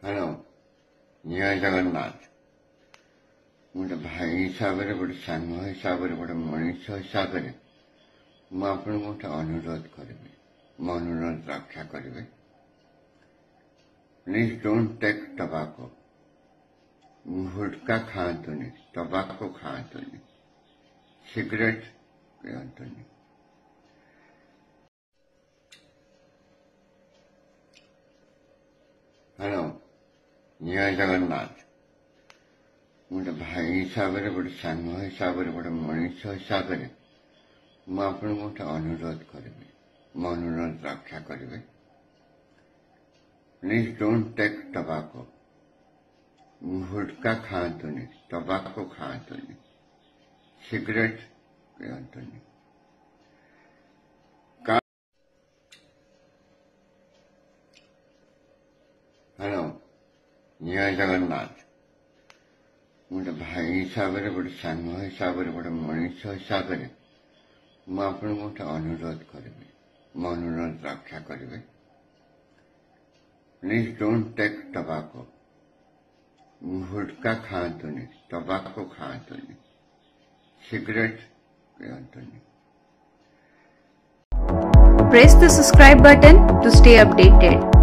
Hello जय जगन्नाथ गोटे भाई हिसाब से गोटे सांग हिसाब से गोटे मनीष हिसाब से मुझे गोटे अनुरोध करी मो अनुरोध रक्षा करेंगे। Please don't take tobacco gutkha खातुनि टबाको खातुनि सिगरेट पियंतुनि। हेलो जय जगन्नाथ गोटे भाई हिसाब से गोटे सांग हिसाब से गोटे मनीष हिसाब से मुझे गोटे अनुरोध करेंगे मो अनुरोध रक्षा करेंगे। Please don't take tobacco gutkha खातुनि टबाको खातुनि सिगरेट पियंतुनि। हेलो जय जगन्नाथ गोटे भाई हिसाब से गोटे सांग हिसाब से गोटे मनीष हिसाब से मुझे गोटे अनुरोध करेंगे मो अनुरोध रक्षा करेंगे। Please don't take tobacco gutkha खातुनि टबाको खातुनि सिगरेट पियंतुनि। Press the subscribe button to stay updated.